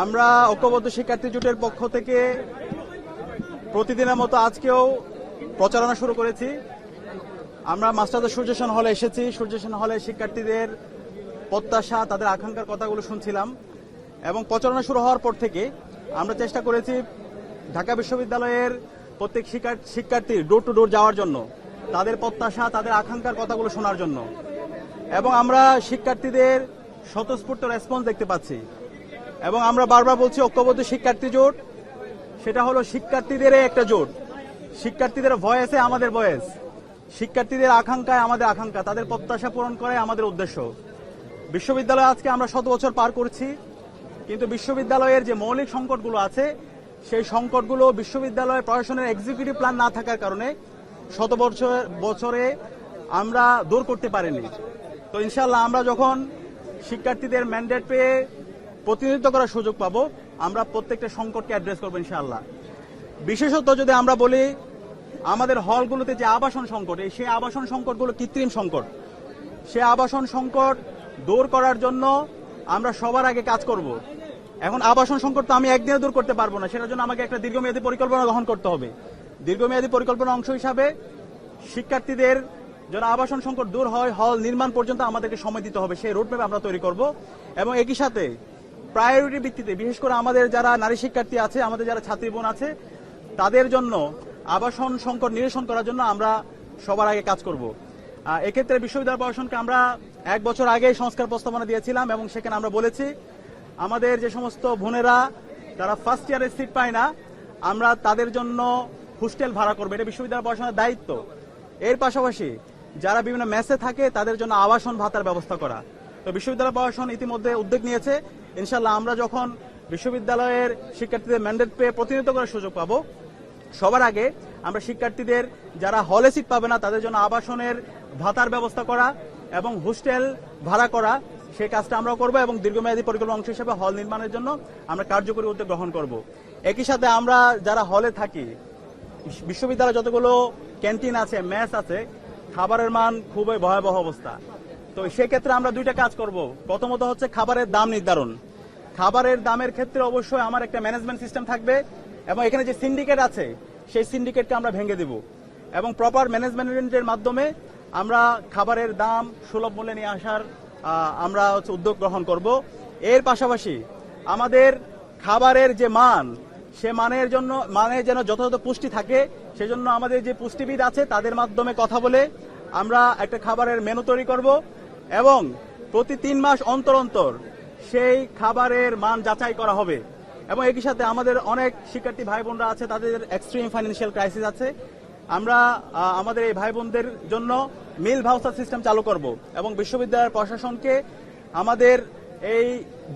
আমরা ঐক্যবদ্ধ শিক্ষার্থী জোটের পক্ষ থেকে প্রতিদিনের মতো আজকেও প্রচারণা শুরু করেছি। আমরা মাস্টারদের সূর্যসেন হলে এসেছি। সূর্যসেন হলে শিক্ষার্থীদের প্রত্যাশা, তাদের আকাঙ্ক্ষার কথাগুলো শুনছিলাম এবং প্রচারণা শুরু হওয়ার পর থেকে আমরা চেষ্টা করেছি ঢাকা বিশ্ববিদ্যালয়ের প্রত্যেক শিক্ষার্থীর ডোর টু ডোর যাওয়ার জন্য, তাদের প্রত্যাশা, তাদের আকাঙ্ক্ষার কথাগুলো শোনার জন্য। এবং আমরা শিক্ষার্থীদের স্বতঃস্ফূর্ত রেসপন্স দেখতে পাচ্ছি এবং আমরা বারবার বলছি ঐক্যবদ্ধ শিক্ষার্থী জোট সেটা হলো শিক্ষার্থীদের একটা জোট। শিক্ষার্থীদের ভয়েসে আমাদের ভয়েস, শিক্ষার্থীদের আকাঙ্ক্ষায় আমাদের আকাঙ্ক্ষা, তাদের প্রত্যাশা পূরণ করাই আমাদের উদ্দেশ্য। বিশ্ববিদ্যালয়ে আজকে আমরা 100 বছর পার করছি, কিন্তু বিশ্ববিদ্যালয়ের যে মৌলিক সংকটগুলো আছে সেই সংকটগুলো বিশ্ববিদ্যালয় প্রশাসনের এক্সিকিউটিভ প্ল্যান না থাকার কারণে 100 বছরে আমরা দূর করতে পারিনি। তো ইনশাআল্লাহ আমরা যখন শিক্ষার্থীদের ম্যান্ডেট পেয়ে প্রতিনিধিত্ব করার সুযোগ পাবো, আমরা প্রত্যেকটা সংকটকে অ্যাড্রেস করবো ইনশাআল্লাহ। বিশেষত যদি আমরা বলি আমাদের হলগুলোতে যে আবাসন সংকট, সেই আবাসন সংকটগুলো কৃত্রিম সংকট। সে আবাসন সংকট দূর করার জন্য আমরা সবার আগে কাজ করব। এখন আবাসন সংকট তো আমি একদিনে দূর করতে পারবো না, সেটার জন্য আমাকে একটা দীর্ঘমেয়াদী পরিকল্পনা গ্রহণ করতে হবে। দীর্ঘমেয়াদী পরিকল্পনার অংশ হিসাবে শিক্ষার্থীদের যেন আবাসন সংকট দূর হয়, হল নির্মাণ পর্যন্ত আমাদেরকে সময় দিতে হবে, সেই রোডম্যাপ আমরা তৈরি করব। এবং একই সাথে প্রায়োরিটি ভিত্তিতে বিশেষ করে আমাদের যারা নারী শিক্ষার্থী আছে, আমাদের যারা ছাত্রী বোন আছে, তাদের জন্য আবাসন সংকট নিরসন করার জন্য আমরা সবার আগে কাজ করব। এক্ষেত্রে বিশ্ববিদ্যালয় প্রশাসনকে আমরা 1 বছর আগে সংস্কার প্রস্তাবনা দিয়েছিলাম এবং সেখানে আমরা বলেছি আমাদের যে সমস্ত বোনেরা তারা ফার্স্ট ইয়ারের সিট পায় না, আমরা তাদের জন্য হোস্টেল ভাড়া করবো, এটা বিশ্ববিদ্যালয় প্রশাসনের দায়িত্ব। এর পাশাপাশি যারা বিভিন্ন মেসে থাকে তাদের জন্য আবাসন ভাতার ব্যবস্থা করা। তো বিশ্ববিদ্যালয় প্রশাসন ইতিমধ্যে উদ্যোগ নিয়েছে। ইনশাআল্লাহ আমরা যখন বিশ্ববিদ্যালয়ের শিক্ষার্থীদের ম্যান্ডেট পেয়ে প্রতিনিধিত্ব করার সুযোগ পাবো, সবার আগে আমরা শিক্ষার্থীদের যারা হলে সিট পাবে না তাদের জন্য আবাসনের ভাতার ব্যবস্থা করা এবং হোস্টেল ভাড়া করা, সেই কাজটা আমরা করব এবং দীর্ঘমেয়াদী পরিকল্পনা অংশ হিসেবে হল নির্মাণের জন্য আমরা কার্যকরী উদ্যোগ গ্রহণ করব। একই সাথে আমরা যারা হলে থাকি, বিশ্ববিদ্যালয়ে যতগুলো ক্যান্টিন আছে, মেস আছে, খাবারের মান খুবই ভয়াবহ অবস্থা। তো সেক্ষেত্রে আমরা 2টা কাজ করব। প্রথমত হচ্ছে খাবারের দাম নির্ধারণ। খাবারের দামের ক্ষেত্রে অবশ্যই আমার একটা ম্যানেজমেন্ট সিস্টেম থাকবে এবং এখানে যে সিন্ডিকেট আছে সেই সিন্ডিকেটকে আমরা ভেঙে দেব এবং প্রপার ম্যানেজমেন্টের মাধ্যমে আমরা খাবারের দাম সুলভ মূল্যে নিয়ে আসার আমরা উদ্যোগ গ্রহণ করব। এর পাশাপাশি আমাদের খাবারের যে মান, সে মানে যেন যথাযথ পুষ্টি থাকে, সেজন্য আমাদের যে পুষ্টিবিদ আছে তাদের মাধ্যমে কথা বলে আমরা একটা খাবারের মেনু তৈরি করব এবং প্রতি 3 মাস অন্তর অন্তর সেই খাবারের মান যাচাই করা হবে। এবং একই সাথে আমাদের অনেক শিক্ষার্থী ভাই বোনরা আছে, তাদের এক্সট্রিম ফাইন্যান্সিয়াল ক্রাইসিস আছে। আমরা আমাদের এই ভাই বোনদের জন্য মিল ভাউচার সিস্টেম চালু করব এবং বিশ্ববিদ্যালয়ের প্রশাসনকে আমাদের এই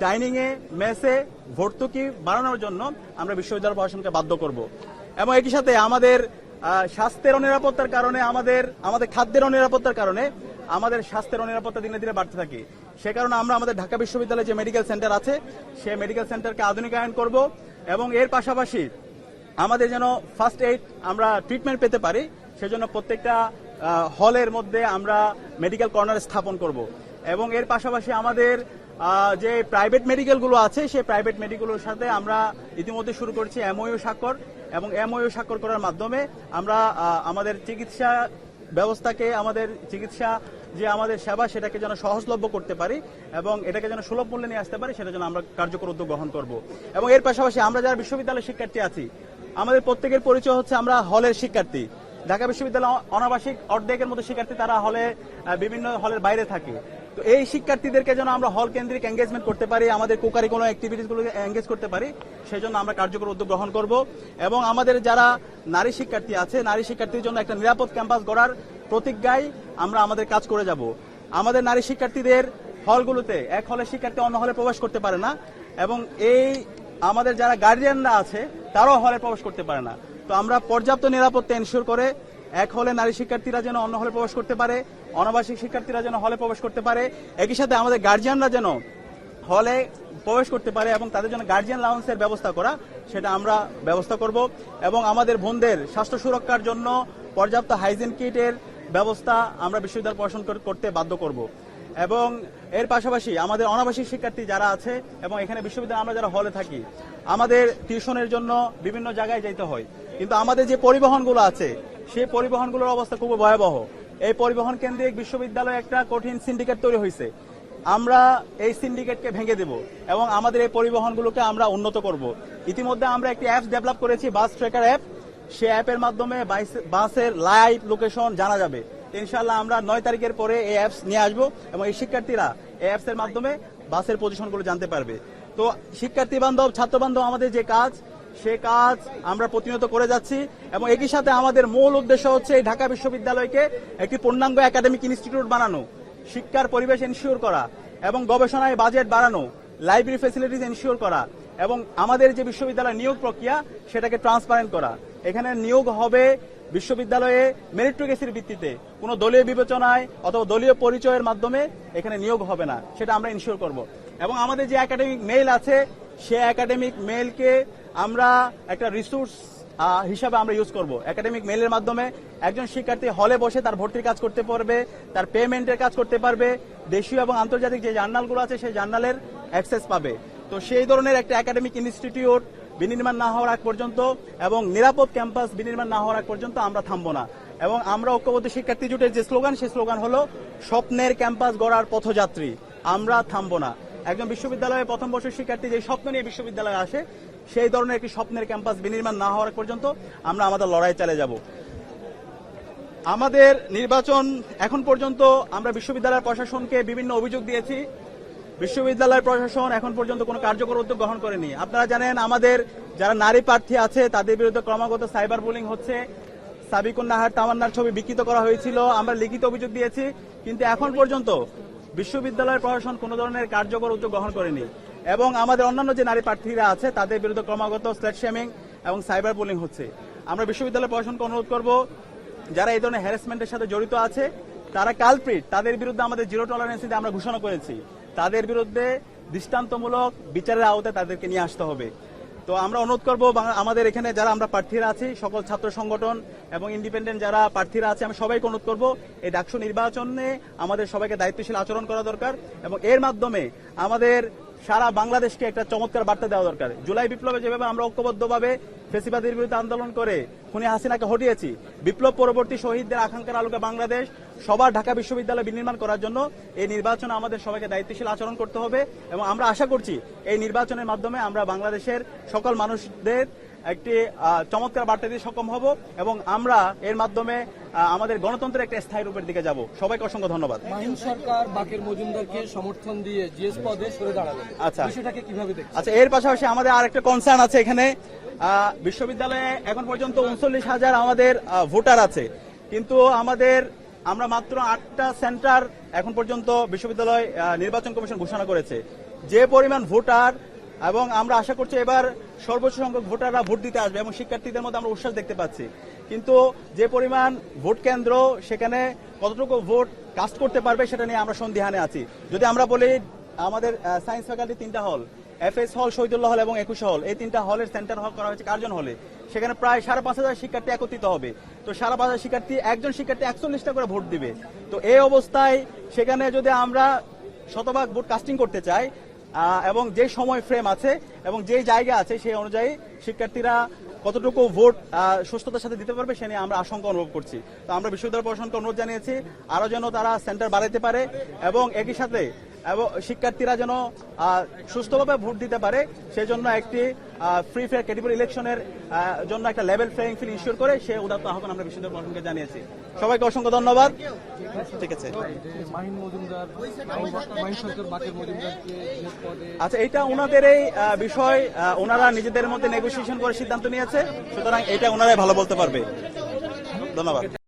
ডাইনিং এ, মেসে ভর্তুকি বাড়ানোর জন্য আমরা বিশ্ববিদ্যালয় প্রশাসনকে বাধ্য করব। এবং একই সাথে আমাদের স্বাস্থ্যের অনিরাপত্তার কারণে, আমাদের খাদ্যের অনিরাপত্তার কারণে আমাদের স্বাস্থ্যের অনিরাপত্তা দিনে দিনে বাড়তে থাকে। সে কারণে আমরা আমাদের ঢাকা বিশ্ববিদ্যালয়ে যে মেডিকেল সেন্টার আছে সেই মেডিকেল সেন্টারকে আধুনিকায়ন করব এবং এর পাশাপাশি আমাদের যেন ফার্স্ট এইড আমরা ট্রিটমেন্ট পেতে পারি, সেজন্য প্রত্যেকটা হলের মধ্যে আমরা মেডিকেল কর্নার স্থাপন করব। এবং এর পাশাপাশি আমাদের যে প্রাইভেট মেডিকেলগুলো আছে সেই প্রাইভেট মেডিকেলগুলোর সাথে আমরা ইতিমধ্যে শুরু করছি এমওইউ স্বাক্ষর, এবং এমওইউ স্বাক্ষর করার মাধ্যমে আমরা আমাদের চিকিৎসা ব্যবস্থাকে, আমাদের চিকিৎসা যে আমাদের সেবা সেটাকে যেন সহজলভ্য করতে পারি এবং এটাকে যেন সুলভ মূল্যে নিয়ে আসতে পারি, সেটা যেন আমরা কার্যকর উদ্যোগ গ্রহণ করব। এবং এর পাশাপাশি আমরা যারা বিশ্ববিদ্যালয়ের শিক্ষার্থী আছি, আমাদের প্রত্যেকের পরিচয় হচ্ছে আমরা হলের শিক্ষার্থী। ঢাকা বিশ্ববিদ্যালয় অনাবাসিক অর্ধেকের মতো শিক্ষার্থী তারা হলে বিভিন্ন হলের বাইরে থাকে। তো এই শিক্ষার্থীদেরকে যেন আমরা হল কেন্দ্রিক এঙ্গেজমেন্ট করতে পারি, আমাদের কোকারিকুলাম অ্যাক্টিভিটিসগুলো এঙ্গেজ করতে পারি, সেই জন্য আমরা কার্যকর উদ্যোগ গ্রহণ করব। এবং আমাদের যারা নারী শিক্ষার্থী আছে, নারী শিক্ষার্থীর জন্য একটা নিরাপদ ক্যাম্পাস গড়ার প্রতিজ্ঞায় আমরা আমাদের কাজ করে যাব। আমাদের নারী শিক্ষার্থীদের হলগুলোতে এক হলের শিক্ষার্থী অন্য হলে প্রবেশ করতে পারে না এবং এই আমাদের যারা গার্ডিয়ানরা আছে তারাও হলে প্রবেশ করতে পারে না। তো আমরা পর্যাপ্ত নিরাপত্তা এনশিওর করে এক হলে নারী শিক্ষার্থীরা যেন অন্য হলে প্রবেশ করতে পারে, অনাবাসিক শিক্ষার্থীরা যেন হলে প্রবেশ করতে পারে, একই সাথে আমাদের গার্জিয়ানরা যেন হলে প্রবেশ করতে পারে এবং তাদের জন্য গার্জিয়ান লাউন্সের ব্যবস্থা করা, সেটা আমরা ব্যবস্থা করব। এবং আমাদের বোনদের স্বাস্থ্য সুরক্ষার জন্য পর্যাপ্ত হাইজিন কিটের ব্যবস্থা আমরা বিশ্ববিদ্যালয় প্রশাসন করতে বাধ্য করব। এবং এর পাশাপাশি আমাদের অনাবাসিক শিক্ষার্থী যারা আছে এবং এখানে বিশ্ববিদ্যালয়ে আমরা যারা হলে থাকি, আমাদের টিউশনের জন্য বিভিন্ন জায়গায় যেতে হয়, কিন্তু আমাদের যে পরিবহনগুলো আছে সেই পরিবহনগুলোর অবস্থা খুব ভয়াবহ। এই পরিবহন কেন্দ্রিক বিশ্ববিদ্যালয়ে একটা কঠিন সিন্ডিকেট তৈরি হয়েছে। আমরা এই সিন্ডিকেটকে ভেঙে দেব এবং আমাদের এই পরিবহনগুলোকে আমরা উন্নত করব। ইতিমধ্যে আমরা একটি অ্যাপ ডেভেলপ করেছি, বাস ট্র্যাকার অ্যাপ। সেই অ্যাপের মাধ্যমে বাসের লাইভ লোকেশন জানা যাবে। ইনশাআল্লাহ আমরা 9 তারিখের পরে এই অ্যাপস নিয়ে আসবো এবং এই শিক্ষার্থীরা এই অ্যাপস এর মাধ্যমে বাসের পজিশনগুলো জানতে পারবে। তো শিক্ষার্থী বান্ধব, ছাত্র বান্ধব আমাদের যে কাজ, সে কাজ আমরা প্রতিনিয়ত করে যাচ্ছি এবং একই সাথে আমাদের মূল উদ্দেশ্য হচ্ছে এই ঢাকা বিশ্ববিদ্যালয়কে একটি পূর্ণাঙ্গ একাডেমিক ইনস্টিটিউট বানানো, শিক্ষার পরিবেশ এনশিওর করা এবং গবেষণায় বাজেট বাড়ানো, লাইব্রেরি ফ্যাসিলিটিস এনশিওর করা এবং আমাদের যে বিশ্ববিদ্যালয় নিয়োগ প্রক্রিয়া সেটাকে ট্রান্সপারেন্ট করা। এখানে নিয়োগ হবে বিশ্ববিদ্যালয়ে মেরিটোক্রেসির ভিত্তিতে, কোনো দলীয় বিবেচনায় অথবা দলীয় পরিচয়ের মাধ্যমে এখানে নিয়োগ হবে না, সেটা আমরা ইনশিওর করব। এবং আমাদের যে একাডেমিক মেইল আছে সেই একাডেমিক মেইলকে আমরা একটা রিসোর্স হিসাবে আমরা ইউজ করব। একাডেমিক মেইলের মাধ্যমে একজন শিক্ষার্থী হলে বসে তার ভর্তির কাজ করতে পারবে, তার পেমেন্টের কাজ করতে পারবে, দেশীয় এবং আন্তর্জাতিক যে জার্নালগুলো আছে সেই জার্নালের অ্যাক্সেস পাবে। তো সেই ধরনের একটা একাডেমিক ইনস্টিটিউট বিনির্মাণ না হওয়ার আগ পর্যন্ত এবং নিরাপদ ক্যাম্পাস বিনির্মাণ না হওয়ার আগ পর্যন্ত আমরা থামবো না। এবং আমরা ঐক্যবদ্ধ শিক্ষার্থী জোটের যে স্লোগান, সেই স্লোগান হলো স্বপ্নের ক্যাম্পাস গড়ার পথযাত্রী, আমরা থামবো না। একজন বিশ্ববিদ্যালয়ে প্রথম বর্ষের শিক্ষার্থী যে স্বপ্ন নিয়ে বিশ্ববিদ্যালয়ে আসে, সেই ধরনের একটি স্বপ্নের ক্যাম্পাস বিনির্মাণ না হওয়ার পর্যন্ত আমরা আমাদের লড়াই চালিয়ে যাব। আমাদের নির্বাচন এখন পর্যন্ত আমরা বিশ্ববিদ্যালয় প্রশাসনকে বিভিন্ন অভিযোগ দিয়েছি। বিশ্ববিদ্যালয় প্রশাসন এখন পর্যন্ত কোনো কার্যকর উদ্যোগ গ্রহণ করেনি। আপনারা জানেন আমাদের যারা নারী প্রার্থী আছে তাদের বিরুদ্ধে ক্রমাগত সাইবার বুলিং হচ্ছে। সাবিকুন নাহার তামান্নার ছবি বিকৃত করা হয়েছিল, আমরা লিখিত অভিযোগ দিয়েছি, কিন্তু এখন পর্যন্ত বিশ্ববিদ্যালয় প্রশাসন কোনো ধরনের কার্যকর উদ্যোগ গ্রহণ করেনি। এবং আমাদের অন্যান্য যে নারী প্রার্থীরা আছে তাদের বিরুদ্ধে ক্রমাগত স্ল্যাট শেমিং এবং সাইবার বুলিং হচ্ছে। আমরা বিশ্ববিদ্যালয় প্রশাসনকে অনুরোধ করব, যারা এই ধরনের হ্যারাসমেন্টের সাথে জড়িত আছে, তারা কালপ্রিট, তাদের বিরুদ্ধে আমাদের জিরো টলারেন্স দিতে আমরা ঘোষণা করেছি। তাদের বিরুদ্ধে দৃষ্টান্তমূলক বিচারের আওতায় তাদেরকে নিয়ে আসতে হবে। তো আমরা অনুরোধ করব আমাদের এখানে যারা আমরা প্রার্থীরা আছি, সকল ছাত্র সংগঠন এবং ইন্ডিপেন্ডেন্ট যারা প্রার্থীরা আছে, আমি সবাইকে অনুরোধ করব এই ডাকসু নির্বাচনে আমাদের সবাইকে দায়িত্বশীল আচরণ করা দরকার এবং এর মাধ্যমে আমাদের সারা বাংলাদেশকে একটা চমৎকার বার্তা দেওয়া দরকার। জুলাই বিপ্লবে যেভাবে আমরা ঐক্যবদ্ধভাবে ফ্যাসিবাদের বিরুদ্ধে আন্দোলন করে খুনি হাসিনাকে হটিয়েছি, বিপ্লব পরবর্তী শহীদদের আকাঙ্ক্ষার আলোকে বাংলাদেশ সবার ঢাকা বিশ্ববিদ্যালয় বিনির্মাণ করার জন্য এই নির্বাচনে আমাদের সবাইকে দায়িত্বশীল আচরণ করতে হবে এবং আমরা আশা করছি এই নির্বাচনের মাধ্যমে আমরা বাংলাদেশের সকল মানুষদের একটি চমৎকার বার্তা দিতে সক্ষম হব এবং আমরা এর মাধ্যমে আমাদের গণতন্ত্রের একটা স্থায়ী রূপের দিকে যাব। সবাইকে অসংখ্য ধন্যবাদ। মাহিন সরকার বাকের মজুমদারকে সমর্থন দিয়ে জিএস পদে সরে দাঁড়ালেন, আচ্ছা বিষয়টাকে কিভাবে দেখছেন? আচ্ছা, এর পাশাপাশি আমাদের আরেকটা কনসার্ন আছে। এখানে বিশ্ববিদ্যালয়ে এখন পর্যন্ত 39,000 আমাদের ভোটার আছে, কিন্তু আমরা মাত্র 8টা সেন্টার এখন পর্যন্ত বিশ্ববিদ্যালয় নির্বাচন কমিশন ঘোষণা করেছে। যে পরিমাণ ভোটার, এবং আমরা আশা করছি এবার সর্বোচ্চ সংখ্যক ভোটাররা ভোট দিতে আসবে এবং শিক্ষার্থীদের মধ্যে আমরা উৎসাহ দেখতে পাচ্ছি, কিন্তু যে পরিমাণ ভোট কেন্দ্র, সেখানে কতটুকু ভোট কাস্ট করতে পারবে সেটা নিয়ে আমরা সন্দিহানে আছি। যদি আমরা বলি আমাদের সায়েন্স ফ্যাকাল্টি 3টা হল, এফএস হল, শহীদুল্লাহ হল এবং 21 হল, এই 3টা হলের সেন্টার হল করা হয়েছে কার্জন হলে। সেখানে প্রায় 5,500 শিক্ষার্থী একত্রিত হবে। তো 5,500 শিক্ষার্থী, একজন শিক্ষার্থী 41টা করে ভোট দিবে। তো এই অবস্থায় সেখানে যদি আমরা শতভাগ ভোট কাস্টিং করতে চাই এবং যে সময় ফ্রেম আছে এবং যে জায়গা আছে সেই অনুযায়ী শিক্ষার্থীরা কতটুকু ভোট সুস্থতার সাথে দিতে পারবে সে নিয়ে আমরা আশঙ্কা অনুভব করছি। তো আমরা বিশ্ববিদ্যালয় প্রশাসনকে অনুরোধ জানিয়েছি আরো যেন তারা সেন্টার বাড়াইতে পারে এবং একই সাথে এবং শিক্ষার্থীরা যেন সুস্থভাবে ভোট দিতে পারে, সেজন্য একটি ফ্রি ফেয়ার ক্যাটেগরি ইলেকশনের জন্য একটা লেভেল প্লেইং ফিল্ড ইনশিওর করে সে উদাত্ত আহ্বান আমরা বিশ্ববিদ্যালয় প্রশাসনকে জানিয়েছি। সবাইকে অসংখ্য ধন্যবাদ। ঠিক আছে, আচ্ছা, এটা ওনাদের এই বিষয়, ওনারা নিজেদের মধ্যে নেগোসিয়েশন করে সিদ্ধান্ত নিয়েছে, সুতরাং এটা ওনারাই ভালো বলতে পারবে। ধন্যবাদ।